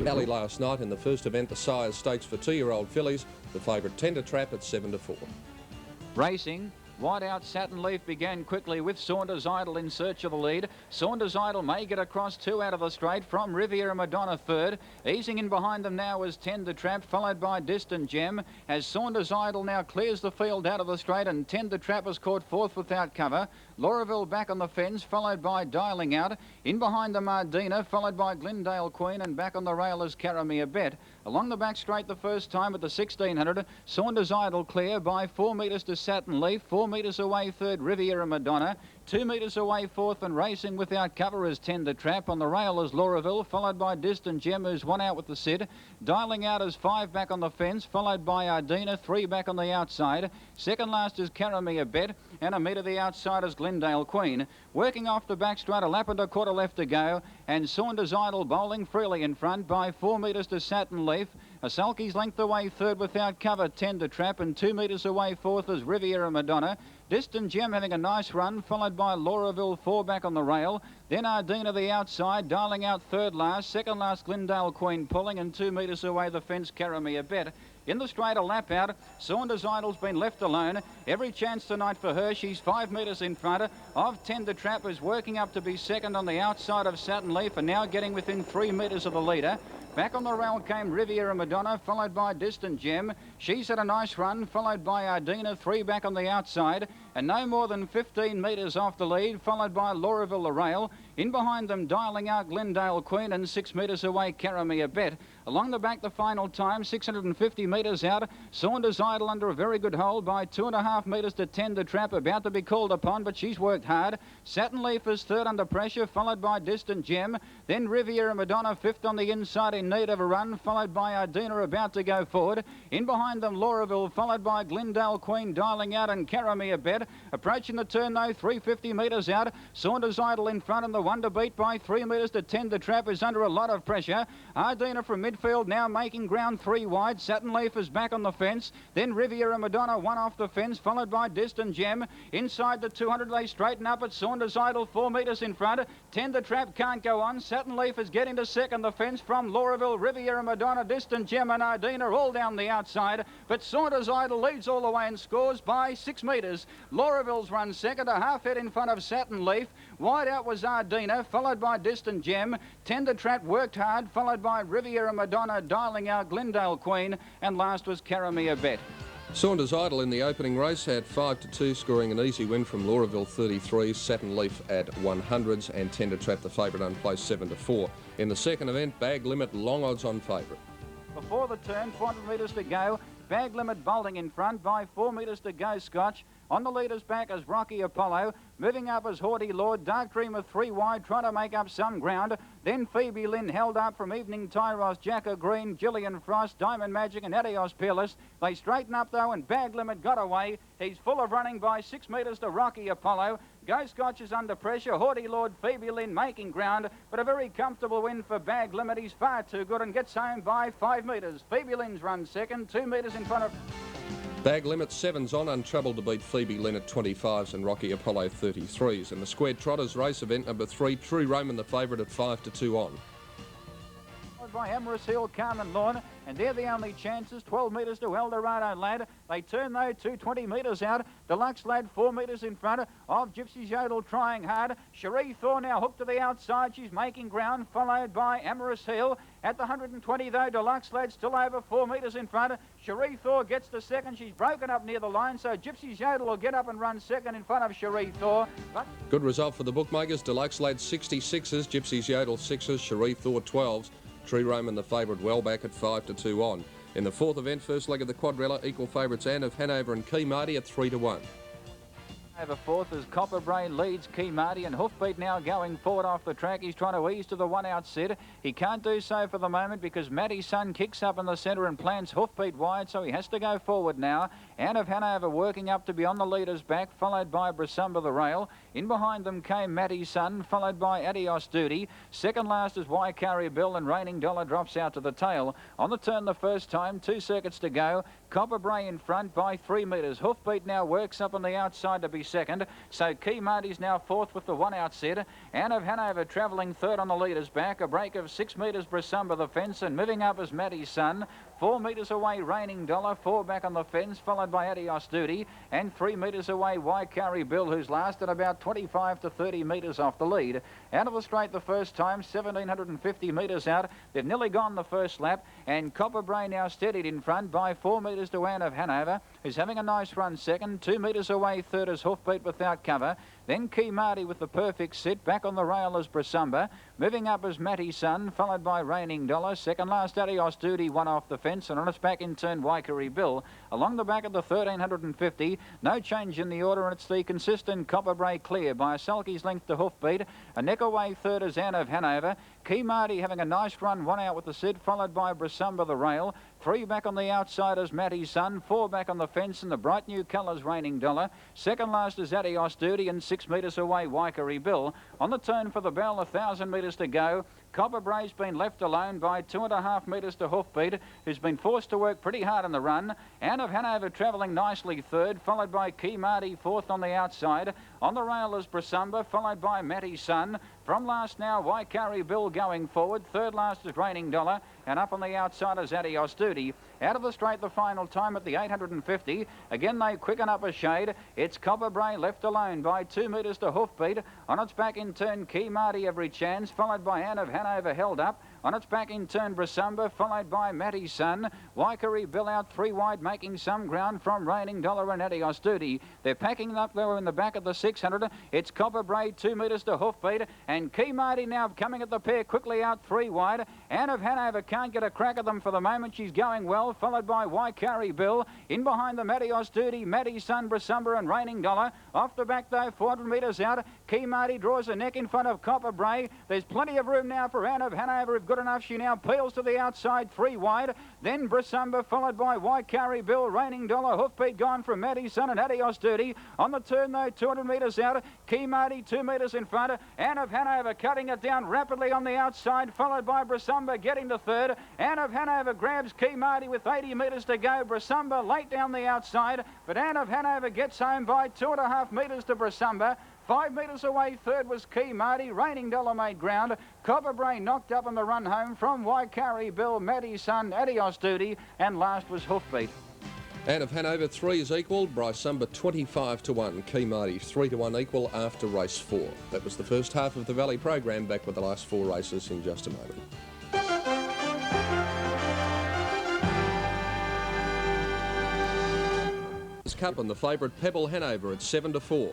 Valley last night in the first event, the Sires Stakes for 2-year-old fillies. The favourite Tender Trap at 7-4. Racing. Wide out, Satin Leaf began quickly with Saunders Idol in search of the lead. Saunders Idol may get across 2 out of the straight from Riviera Madonna third. Easing in behind them now is Tender Trap, followed by Distant Gem. As Saunders Idol now clears the field out of the straight and Tender Trap is caught fourth without cover. Lauraville back on the fence, followed by Dialing Out. In behind them Ardina, followed by Glendale Queen, and back on the rail is Carry a Bet. Along the back straight the first time at the 1600, Saunders Idol clear by 4 metres to Satin Leaf, 4 metres away third Riviera Madonna, 2 metres away fourth, and racing without cover is Tender Trap. On the rail is Lauraville, followed by Distant Gem, who's 1 out with the Sid. Dialing Out is 5 back on the fence, followed by Ardina, 3 back on the outside. Second last is Carry a Bet, and a metre the outside is Glendale Queen. Working off the back straight, a lap and a quarter left to go, and Saunders Idol bowling freely in front by 4 metres to Satin Leaf. A sulky's length away third without cover, Tender Trap, and 2 metres away fourth is Riviera Madonna. Distant Gem having a nice run, followed by Lauraville, 4 back on the rail. Then Ardina the outside, Dialing Out third last. Second last Glendale Queen pulling, and 2 metres away the fence, Carry a Bet. In the straight, a lap out. Saunders Idol's been left alone. Every chance tonight for her. She's 5 metres in front of Tender Trap, who's working up to be second on the outside of Satin Leaf, and now getting within 3 metres of the leader. Back on the rail came Riviera Madonna, followed by Distant Gem. She's had a nice run, followed by Ardina, 3 back on the outside, and no more than 15 metres off the lead, followed by Lauraville the rail. In behind them, Dialing Out Glendale Queen, and 6 metres away, Carry a Bet. Along the back, the final time, 650 metres out. Saunders Idol under a very good hold by 2.5 metres to Tender Trap, about to be called upon, but she's worked hard. Satin Leaf is third under pressure, followed by Distant Gem. Then Riviera Madonna, fifth on the inside in need of a run, followed by Ardina about to go forward. In behind them, Lauraville, followed by Glendale Queen, Dialing Out, and Carry a Bet. Approaching the turn though, 350 metres out. Saunders Idol in front, and the one to beat by 3 metres to Tender Trap is under a lot of pressure. Ardina from midfield now making ground 3 wide. Satin Leaf is back on the fence. Then Riviera Madonna, 1 off the fence, followed by Distant Gem. Inside the 200 they straighten up at Saunders Idol, 4 metres in front. Tender Trap can't go on. Satin Leaf is getting to second. The fence from Lauraville, Riviera Madonna, Distant Gem, and Ardina all down the outside. But Saunders Idol leads all the way and scores by 6 metres. Lauraville's run second, a half head in front of Satin Leaf. Wide out was Ardina, followed by Distant Gem. Tender Trap worked hard, followed by Riviera Madonna, Dialing Out Glendale Queen, and last was Carry a Bet. Saunders Idol in the opening race had 5-2, scoring an easy win from Lauraville 33, Satin Leaf at 100s, and Tender Trap the favourite unplaced 7-4. In the second event, Bag Limit long odds on favourite. Before the turn, 400 metres to go. Bag Limit bowling in front by 4 metres to go, Scotch. On the leader's back is Rocky Apollo. Moving up is Haughty Lord. Dark Dreamer 3 wide, trying to make up some ground. Then Phoebe Lynn held up from Evening Tyros, Jacko Green, Gillian Frost, Diamond Magic, and Adios Peerless. They straighten up though, and Bag Limit got away. He's full of running by 6 metres to Rocky Apollo. Go Scotch is under pressure. Haughty Lord, Phoebe Lynn making ground, but a very comfortable win for Bag Limit. He's far too good and gets home by 5 metres. Phoebe Lynn's run second, 2 metres in front of... Bag Limit 7's on, untroubled to beat Phoebe Lynn at 25s and Rocky Apollo 33s. And the Squared Trotters race event number 3, True Roman the favourite at 5-2 on. By Amorous Hill, Carmen Lawn, and they're the only chances. 12 metres to Eldorado Lad. They turn though 220 metres out. Deluxe Lad 4 metres in front of Gypsy's Yodel trying hard. Cherie Thor now hooked to the outside. She's making ground, followed by Amorous Hill. At the 120 though, Deluxe Lad still over 4 metres in front. Cherie Thor gets to second. She's broken up near the line, so Gypsy's Yodel will get up and run second in front of Cherie Thor. But good result for the bookmakers. Deluxe Lad 66s, Gypsy's Yodel 6s, Cherie Thor 12s. True Roman the favourite well back at 5-2 on. In the fourth event, first leg of the quadrella, equal favourites Anne of Hanover and Key Marty at 3-1. Over fourth as Copper Brain leads Key Marty, and Hoofbeat now going forward off the track. He's trying to ease to the 1 out set. He can't do so for the moment because Matty's son kicks up in the centre and plants Hoofbeat wide, so he has to go forward now. Anne of Hanover working up to be on the leader's back, followed by Brasumba the rail. In behind them came Matty's son, followed by Adios Duty. Second last is Waikari Bill, and Raining Dollar drops out to the tail. On the turn the first time, 2 circuits to go. Copper Brain in front by 3 metres. Hoofbeat now works up on the outside to be second. So Key Marty's now fourth with the one outset. Anne of Hanover travelling third on the leader's back. A break of 6 metres Brasumba the fence, and moving up is Maddie's Son. 4 metres away, Raining Dollar. 4 back on the fence, followed by Adios Duty. And 3 metres away, Waikari Bill, who's last at about 25 to 30 metres off the lead. Out of the straight the first time, 1,750 metres out. They've nearly gone the first lap. And Copper Bray now steadied in front by 4 metres to Anne of Hanover, who's having a nice run second. 2 metres away, third is Hoofbeat without cover. Then Key Marty with the perfect sit. Back on the rail is Brasumba. Moving up is Matty's Son, followed by Raining Dollar. Second last, Adios Duty, one off the fence, and on its back in turn, Waikari Bill. Along the back of the 1,350, no change in the order, and it's the consistent Copper Bray clear by a sulky's length to Hoofbeat. A neck away third is Anne of Hanover. Key Marty having a nice run, one out with the sit, followed by Brasumba the rail. 3 back on the outside is Matty's Son. 4 back on the fence, and the bright new colours Raining Dollar. Second last is Adios Duty, and 6 metres away Waikari Bill. On the turn for the bell, 1,000 metres to go. Copper Bray's been left alone by 2.5 metres to Hoofbeat, who's been forced to work pretty hard in the run. Anne of Hanover travelling nicely third, followed by Key Marty fourth on the outside. On the rail is Brasumba, followed by Matty's Son. From last now, Waikari Bill going forward. Third last is Raining Dollar, and up on the outside is Adios Duty. Out of the straight the final time at the 850. Again they quicken up a shade. It's Copper Bray left alone by 2 metres to Hoofbeat. On its back in turn, Key Marty every chance, followed by Anne of Hanover held up. On its back in turn, Brasumba, followed by Matty's Son. Waikari Bill out 3 wide, making some ground from Raining Dollar and Adios Duty. They're packing up there in the back of the 600. It's Copper Bray 2 metres to Hoofbeat, and Key Marty now coming at the pair quickly out 3 wide. Anne of Hanover can't get a crack at them for the moment. She's going well, followed by Waikari Bill. In behind them, Adios Duty, Matty's Son, Brasumba and Raining Dollar. Off the back though, 400 metres out. Key Marty draws a neck in front of Copper Bray. There's plenty of room now for Anne of Hanover. If good enough, she now peels to the outside 3 wide. Then Brasumba, followed by Waikari Bill, Raining Dollar. Hoofbeat gone from Matty's Son and Adios Duty. On the turn though, 200 metres out. Key Marty 2 metres in front. Anne of Hanover cutting it down rapidly on the outside, followed by Brasumba getting to third. Anne of Hanover grabs Key Marty with 80 metres to go. Brasumba late down the outside, but Anne of Hanover gets home by 2.5 metres to Brasumba. 5 metres away, third was Key Marty. Raining Dollar made ground. Copper Bray knocked up on the run home from Waikari Bill, Matty's Son, Adios Duty, and last was Hoofbeat. Anne of Hanover 3 is equal, Brasumba 25 to 1, Key Marty 3 to 1 equal after race 4. That was the first half of the Valley program. Back with the last 4 races in just a moment. Cup and the favourite Pebble Hanover at 7 to 4.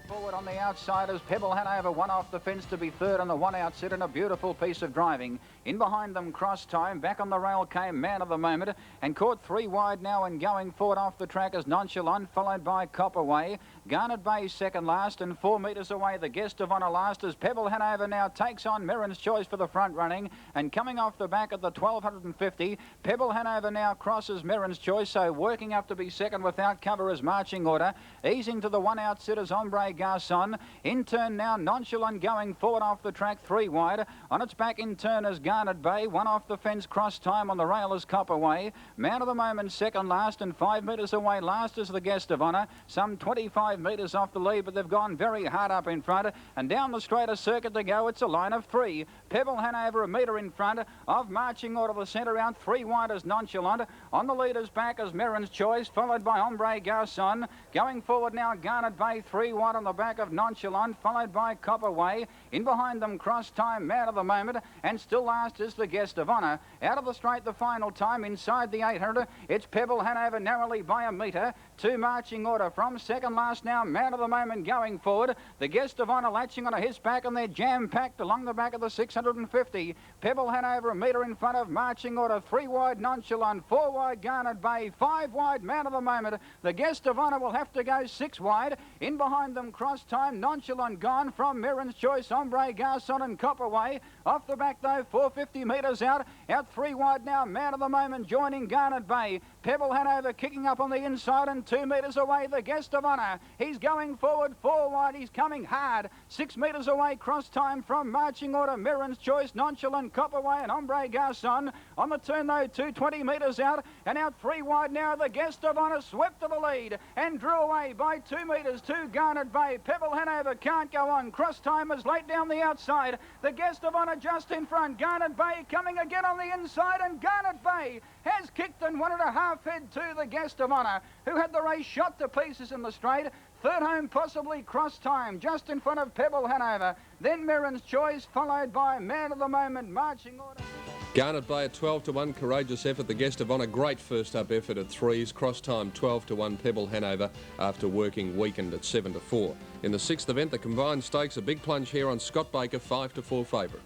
Forward on the outsiders, Pebble Hanover one off the fence to be third on the one outset, and a beautiful piece of driving. In behind them, Cross Time. Back on the rail came Man of the Moment, and caught 3 wide now, and going forward off the track is Nonchalant, followed by Copperway. Garnet Bay second last, and 4 metres away the Guest of Honour last, as Pebble Hanover now takes on Merrin's Choice for the front running. And coming off the back at the 1250, Pebble Hanover now crosses Merrin's Choice, so working up to be second without cover as marching order. Easing to the one outset is Ombre Garçon. In turn now, Nonchalant going forward off the track 3 wide. On its back in turn is Garnet Bay. One off the fence, Cross Time. On the rail is Copperway. Man of the Moment second last, and 5 metres away last is the Guest of Honour. Some 25 metres off the lead, but they've gone very hard up in front. And down the straighter circuit to go, it's a line of 3. Pebble Hanover a metre in front of marching order the centre out. 3 wide is Nonchalant. On the leader's back is Merrin's Choice, followed by Ombre Garçon. Going forward now, Garnet Bay 3 wide on the back of Nonchalant, followed by Copperway. In behind them, Cross Time, Man of the Moment, and still last is the Guest of Honour. Out of the straight the final time, inside the 800, it's Pebble Hanover narrowly by a metre. 2 marching order from second last now, Man of the Moment going forward. The Guest of Honour latching on his back, and they're jam-packed along the back of the 650. Pebble Hanover a metre in front of marching order. 3 wide Nonchalant, 4 wide Garnet Bay, 5 wide Man of the Moment. The Guest of Honour will have to go 6 wide. In behind them, Cross cross time, Nonchalant gone from Mirren's Choice, Ombre Garçon and Copperway. Off the back though, 450 metres out 3 wide now, Man of the Moment joining Garnet Bay. Pebble Hanover kicking up on the inside and 2 metres away, the Guest of Honour. He's going forward 4 wide, he's coming hard. 6 metres away, cross time from Marching Order, Mirren's Choice, Nonchalant, Copperway and Ombre Garçon. On the turn though, 220 metres out and out 3 wide now, the Guest of Honour swept to the lead and drew away by 2 metres to Garnet Bay. Pebble Hanover can't go on. Cross time is late down the outside. The Guest of Honour just in front. Garnet Bay coming again on the inside, and Garnet Bay has kicked and 1.5 head to the Guest of Honour, who had the race shot to pieces in the straight. Third home, possibly cross time, just in front of Pebble Hanover. Then Mirren's Choice, followed by Man of the Moment, Marching Order. Garnet Bay at 12 to 1, courageous effort. The Guest of Honour, great first up effort at 3s. Cross time 12 to 1, Pebble Hanover after working weakened at 7 to 4. In the 6th event, the combined stakes, a big plunge here on Scott Baker, 5 to 4 favourite.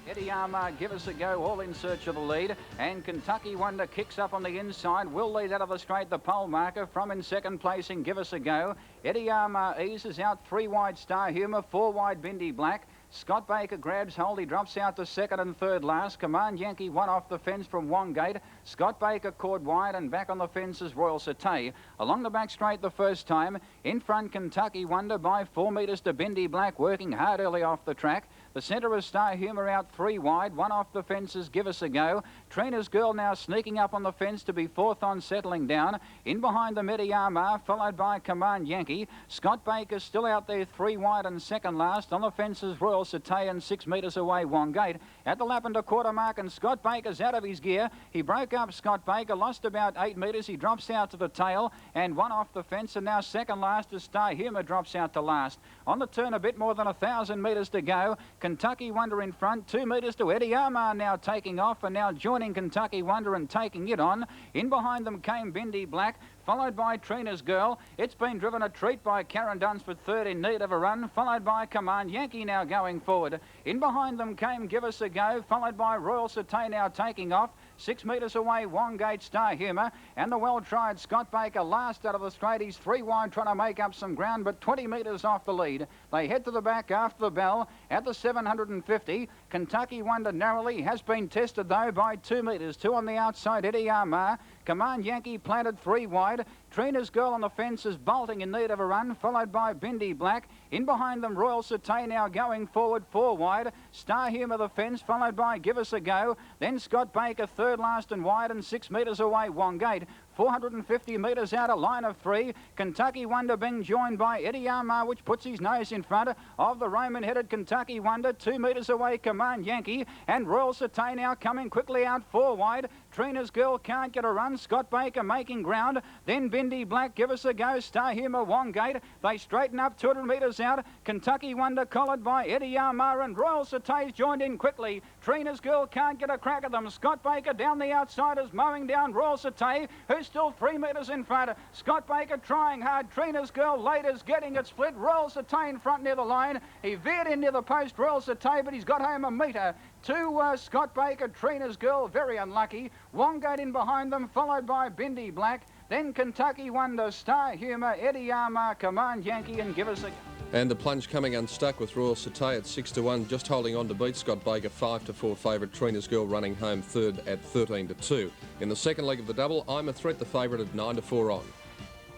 Eddie Armour, Give Us a Go, all in search of the lead. And Kentucky Wonder kicks up on the inside. Will lead out of the straight, the pole marker. From in second place in Give Us a Go. Eddie Armour eases out 3 wide, Star Humour, 4 wide, Bindi Black. Scott Baker grabs hold. He drops out to second and third last. Command Yankee one off the fence from Wongate. Scott Baker caught wide, and back on the fence is Royal Satay. Along the back straight the first time. In front, Kentucky Wonder by 4 metres to Bindi Black, working hard early off the track. The centre of Star Humour out 3 wide. One off the fences, Give Us a Go. Trainer's Girl now sneaking up on the fence to be 4th on, settling down. In behind them, Eddie Armour, followed by Command Yankee. Scott Baker still out there 3 wide and second last. On the fences, Royal Satay, and 6 metres away, Wongate. At the lap and a quarter mark, and Scott Baker's out of his gear. He broke up Scott Baker, lost about 8 metres. He drops out to the tail, and one off the fence, and now second last as Star Humour drops out to last. On the turn, a bit more than 1,000 metres to go. Kentucky Wonder in front, 2 metres to Eddie Armour now taking off, and now joining Kentucky Wonder and taking it on. In behind them came Bindi Black, followed by Trina's Girl. It's been driven a treat by Karen Dunsford, third in need of a run, followed by Command Yankee now going forward. In behind them came Give Us a Go, followed by Royal Satay now taking off. 6 metres away, Wongate, Star Humour, and the well-tried Scott Baker last out of the straight. He's 3 wide trying to make up some ground, but 20 metres off the lead. They head to the back after the bell at the 750. Kentucky Wonder narrowly has been tested though by 2 metres. 2 on the outside, Eddie Armour. Command Yankee planted 3 wide. Trina's Girl on the fence is bolting in need of a run, followed by Bindi Black. In behind them, Royal Satay now going forward 4 wide. Star Humour the fence, followed by Give Us a Go. Then Scott Baker third last and wide, and 6 metres away, Wongate. 450 metres out, a line of 3. Kentucky Wonder being joined by Eddie Armour, which puts his nose in front of the Roman-headed Kentucky Wonder. 2 metres away, Command Yankee, and Royal Satay now coming quickly out 4 wide. Trina's Girl can't get a run. Scott Baker making ground. Then Bindi Black, Give Us a Go, Star Humour, Wongate. They straighten up 200 metres out. Kentucky Wonder collared by Eddie Armour, and Royal Satay's joined in quickly. Trina's Girl can't get a crack at them. Scott Baker down the outside is mowing down Royal Satay, who's still 3 metres in front. Scott Baker trying hard. Trina's Girl late is getting it split. Royal Satay in front near the line. He veered in near the post, Royal Satay, but he's got home a metre. To Scott Baker, Trina's Girl, very unlucky. Wongate in behind them, followed by Bindi Black. Then Kentucky Wonder, Star Humour, Eddie Armour, Command Yankee, and Give Us a... And the plunge coming unstuck with Royal Satay at 6 to 1, just holding on to beat Scott Baker, 5 to 4 favourite. Trina's Girl running home third at 13 to 2. In the second leg of the double, I'm a Threat, the favourite at 9 to 4 on.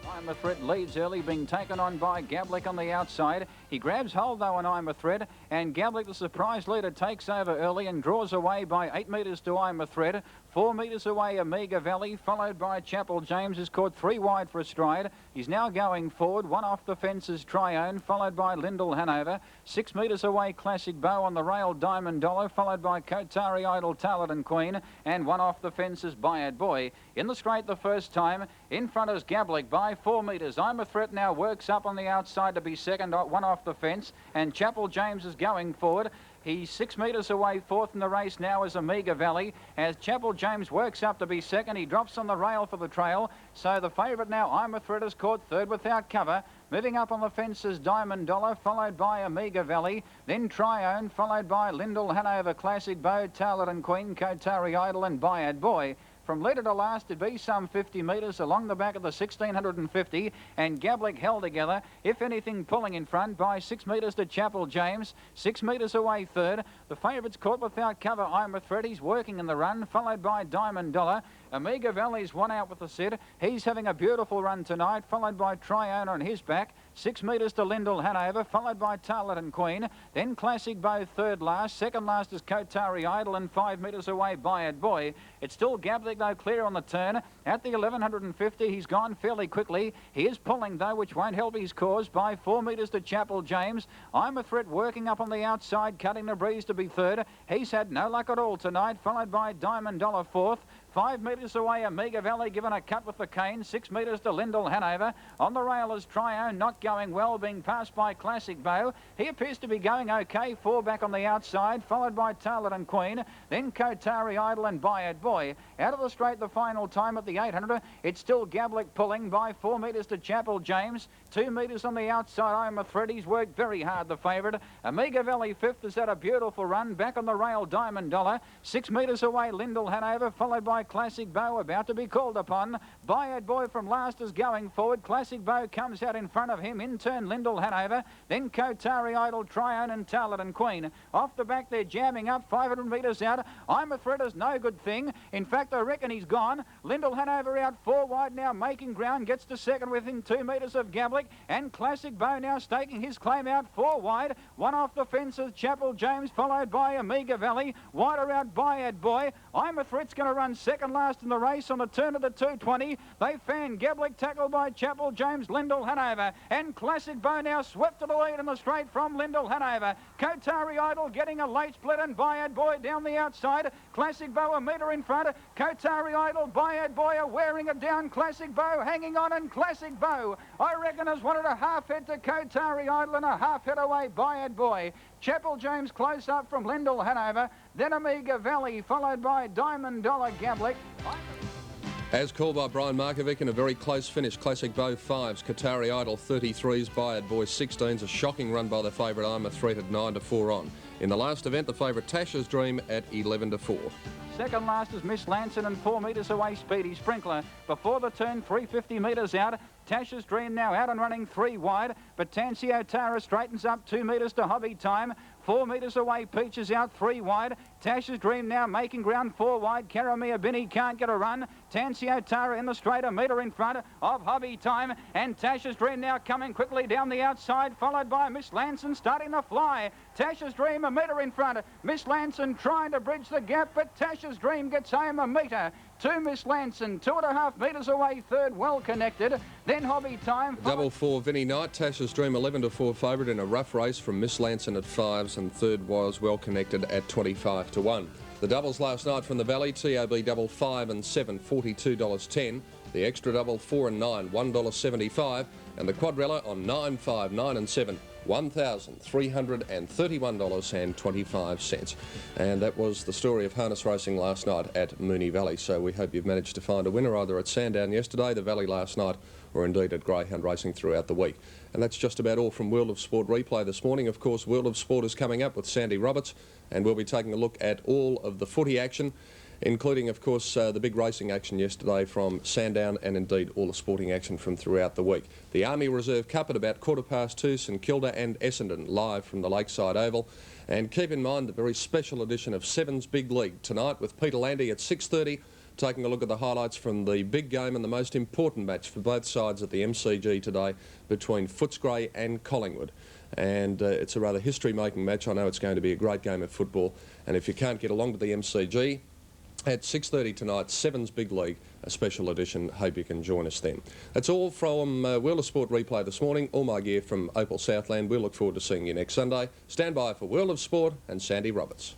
I'm a Threat leads early, being taken on by Gablick on the outside. He grabs hold though on I'm a Threat, and Gablick, the surprise leader, takes over early and draws away by 8 metres to I'm a Threat. 4 metres away, Omega Valley, followed by Chapel James, is caught 3 wide for a stride. He's now going forward. One off the fence is Trione, followed by Lyndall Hanover. 6 metres away, Classic Bow on the rail, Diamond Dollar, followed by Kotari Idol, Talented and Queen, and one off the fence is Bayard Boy. In the straight the first time, in front is Gablick by 4 metres. I'm a Threat now works up on the outside to be second, one off the fence, and Chapel James is going forward. He's 6 metres away, 4th in the race now is Omega Valley. As Chapel James works up to be second, he drops on the rail for the trail. So the favourite now, I'm a Threat, is caught third without cover. Moving up on the fence is Diamond Dollar, followed by Omega Valley. Then Trione, followed by Lyndall Hanover, Classic Bow, Talented and Queen, Kotari Idol, and Bayard Boy. From leader to last, it'd be some 50 metres along the back of the 1650, and Gablick held together, if anything pulling in front by 6 metres to Chapel James, 6 metres away third. The favourites caught without cover. I'm a Threat, he's working in the run, followed by Diamond Dollar. Amiga Valley's one out with the set. He's having a beautiful run tonight, followed by Triona on his back. 6 metres to Lyndall Hanover, followed by Tarleton Queen. Then Classic Bow third last. Second last is Kotari Idol, and 5 metres away Bayard Boy. It's still Gablick though, clear on the turn. At the 1150, he's gone fairly quickly. He is pulling though, which won't help his cause, by 4 metres to Chapel James. I'm a Threat working up on the outside, cutting the breeze to be third. He's had no luck at all tonight, followed by Diamond Dollar fourth. 5 metres away, Amiga Valley given a cut with the cane. 6 metres to Lyndall Hanover. On the rail is Trione, not going well, being passed by Classic Bow. He appears to be going okay. 4 back on the outside, followed by Tarleton Queen. Then Kotari Idol and Bayard Boy. Out of the straight, the final time at the 800. It's still Gablick pulling by 4 metres to Chapel James. 2 metres on the outside, I'm a Threat. He's worked very hard, the favourite. Amiga Valley fifth has had a beautiful run. Back on the rail, Diamond Dollar. 6 metres away, Lyndall Hanover, followed by Classic Bow, about to be called upon. Bayard Boy from last is going forward. Classic Bow comes out in front of him. In turn, Lyndall Hanover. Then Kotari Idol, Trione and Tarleton Queen. Off the back, they're jamming up 500 metres out. I'm a Threat is no good thing. In fact, I reckon he's gone. Lyndall Hanover out 4 wide now, making ground. Gets to second within 2 metres of Gablick. And Classic Bow now staking his claim out 4 wide. One off the fence is Chapel James, followed by Amiga Valley. Wider out Bayard Boy. I'm a Threat's going to run second last in the race on the turn of the 220. They fan Gablick, tackled by Chapel James, Lyndall Hanover. And Classic Bow now swept to the lead in the straight from Lyndall Hanover. Kotari Idol getting a late split, and Bayard Boy down the outside. Classic Bow a metre in front. Kotari Idol, Bayard Boy are wearing it down. Classic Bow hanging on, and Classic Bow, I reckon, has wanted a half head to Kotari Idol and a half head away Bayard Boy. Chapel James close up from Lyndall Hanover. Then Amiga Valley, followed by Diamond Dollar Gablick. As called by Brian Markovic in a very close finish, Classic Bow 5s, Kotari Idol 33s, Bayard Boy 16s, a shocking run by the favourite I'm a Threat at 9-4 on. In the last event, the favourite Tasha's Dream at 11-4. Second last is Miss Lanson, and 4 metres away Speedy Sprinkler. Before the turn, 350 metres out. Tasha's Dream now out and running 3 wide, but Tansio Tara straightens up 2 metres to Hobby Time. 4 metres away, Peaches out 3 wide. Tasha's Dream now making ground 4 wide. Karamia Binny can't get a run. Tansio Tara in the straight, a metre in front of Hobby Time. And Tasha's Dream now coming quickly down the outside, followed by Miss Lanson starting to fly. Tasha's Dream a metre in front. Miss Lanson trying to bridge the gap, but Tasha's Dream gets home a metre to Miss Lanson. 2.5 metres away, third, well connected. Then Hobby Time. Double 4 Vinnie Knight, Tasha's Dream 11-4 favourite in a rough race from Miss Lanson at 5s, and third was well connected at 25-1. The doubles last night from the Valley, TOB double 5 and 7, $42.10. The extra double 4 and 9, $1.75. And the quadrella on 9, 5, 9 and 7, $1,331.25. And that was the story of harness racing last night at Moonee Valley. So we hope you've managed to find a winner either at Sandown yesterday, the Valley last night, or indeed at Greyhound Racing throughout the week. And that's just about all from World of Sport Replay this morning. Of course, World of Sport is coming up with Sandy Roberts, and we'll be taking a look at all of the footy action, including, of course, the big racing action yesterday from Sandown, and indeed all the sporting action from throughout the week. The Army Reserve Cup at about 2:15, St Kilda and Essendon live from the Lakeside Oval. And keep in mind the very special edition of Sevens Big League tonight with Peter Landy at 6:30, taking a look at the highlights from the big game and the most important match for both sides at the MCG today between Footscray and Collingwood. And it's a rather history-making match. I know it's going to be a great game of football. And if you can't get along to the MCG, at 6:30 tonight, Sevens Big League, a special edition. Hope you can join us then. That's all from World of Sport Replay this morning. All my gear from Opal Southland. We'll look forward to seeing you next Sunday. Stand by for World of Sport and Sandy Roberts.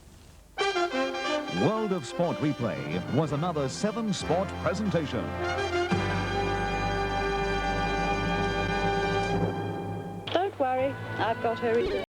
World of Sport Replay was another 7 Sport presentation. Don't worry, I've got her.